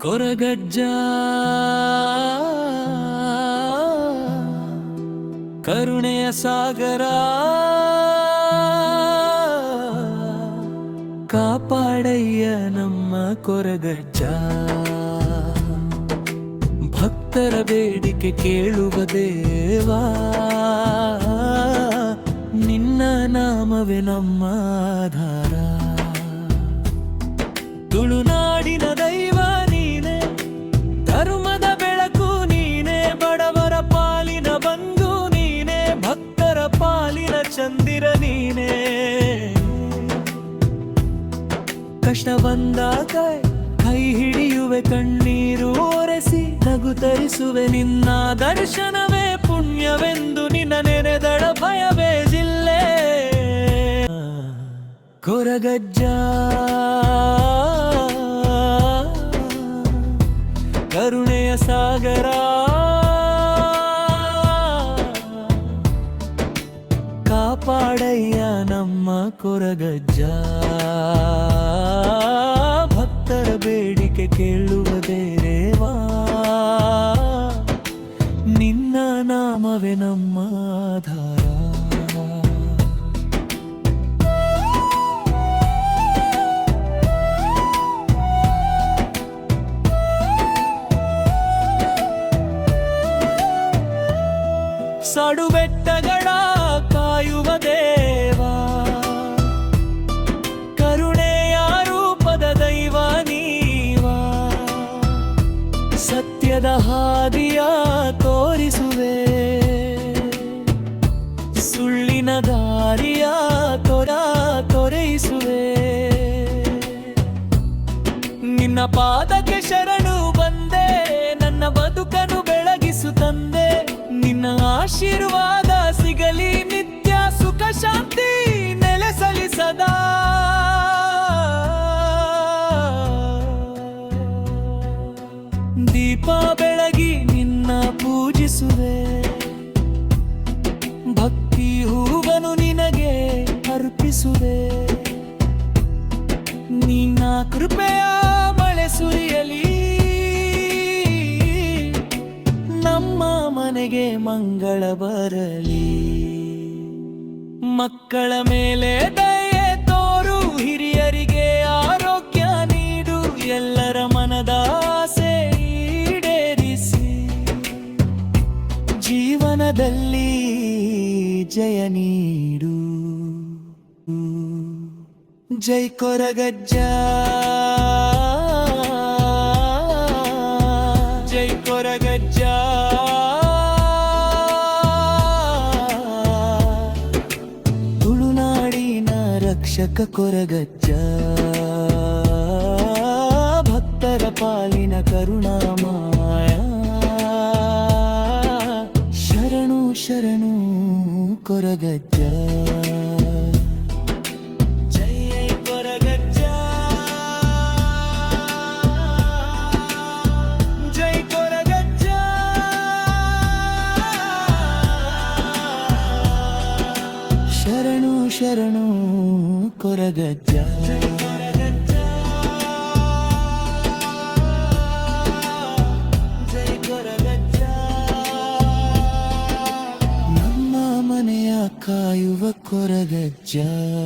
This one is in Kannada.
ಕೊರಗಜ್ಜ ಕರುಣೆಯ ಸಾಗರ ಕಾಪಾಡಯ್ಯ ನಮ್ಮ ಕೊರಗಜ್ಜ. ಭಕ್ತರ ಬೇಡಿಕೆ ಕೇಳುವ ದೇವಾ, ನಿನ್ನ ನಾಮವೇ ನಮ್ಮ ಆಧಾರ. ತುಳುನಾಡಿನ ದೈವ ನೀನೆ, ಧರ್ಮದ ಬೆಳಕು ನೀನೆ, ಬಡವರ ಪಾಲಿನ ಬಂಧು ನೀನೆ, ಭಕ್ತರ ಪಾಲಿನ ಚಂದಿರ ನೀನೆ. ಕಷ್ಟ ಬಂದಾಗ ಕೈ ಹಿಡಿಯುವೆ, ಕಣ್ಣೀರು ಒರೆಸಿ ನಗು ತರಿಸುವೆ. ನಿನ್ನ ದರ್ಶನವೇ ಪುಣ್ಯವೆಂದು ನಿನ್ನ ನೆನೆದಳ ಭಯವೇ ಜಿಲ್ಲೆ. ಕೊರಗಜ್ಜ ಕರುಣೆಯ ಸಾಗರ ಕಾಪಾಡಯ್ಯ ನಮ್ಮ ಕೊರಗಜ್ಜ. ಭಕ್ತರ ಬೇಡಿಕೆ ಕೇಳುವ ದೇವಾ, ನಿನ್ನ ನಾಮವೇ ನಮ್ಮ ಆಧಾರ. ಸಾಡು ಬೆಟ್ಟಗಳ ಕಾಯುವ ದೇವಾ, ಕರುಣೆಯ ರೂಪದ ದೈವ ನೀವಾ. ಸತ್ಯದ ಹಾದಿಯ ತೋರಿಸುವೆ, ಸುಳ್ಳಿನ ದಾರಿಯ ತೊರೆಯಿಸುವೆ. ನಿನ್ನ ಪಾದಕ್ಕೆ ಶರಣು ಬಂದೆ, ನನ್ನ ಬದುಕನ್ನು ಬೆಳಗಿಸು ತಂದೆ. ನಿನ್ನ ಆಶೀರ್ವಾದ ಸಿಗಲಿ ನಿತ್ಯ, ಸುಖ ಶಾಂತಿ ನೆಲೆಸಲಿ ಸದಾ. ದೀಪ ಬೆಳಗಿ ನಿನ್ನ ಪೂಜಿಸುವೆ, ಭಕ್ತಿ ಹೂವನು ನಿನಗೆ ಅರ್ಪಿಸುವೆ. ನಿನ್ನ ಕೃಪೆಯ ಮಳೆ ಸುರಿಯಲಿ, ನಮ್ಮ ಮನೆಗೆ ಮಂಗಳ ಬರಲಿ. ಮಕ್ಕಳ ಮೇಲೆ ದಯೆ ತೋರು, ಹಿರಿಯರಿಗೆ ಆರೋಗ್ಯ ನೀಡು, ಎಲ್ಲರ ಮನದ ಆಸೆ ಈಡೇರಿಸಿ. ಜೀವನದಲ್ಲಿ ಜಯ ನೀಡು. ಜೈ ಕೊರಗಜ್ಜ, ಜೈ ಕೊರಗಜ್ಜ. ತುಳುನಾಡಿನ ರಕ್ಷಕ ಕೊರಗಜ್ಜ, ಭಕ್ತರ ಪಾಲಿನ ಕರುಣಾಮಯ. ಶರಣು ಶರಣು ಕೊರಗಜ್ಜ. ಶರಣು ಶರಣು ಕೊರಗಜ್ಜ. ಜೈ ಕೊರಗಜ್ಜ, ನಮ್ಮ ಮನೆಯ ಕಾಯುವ ಕೊರಗಜ್ಜ.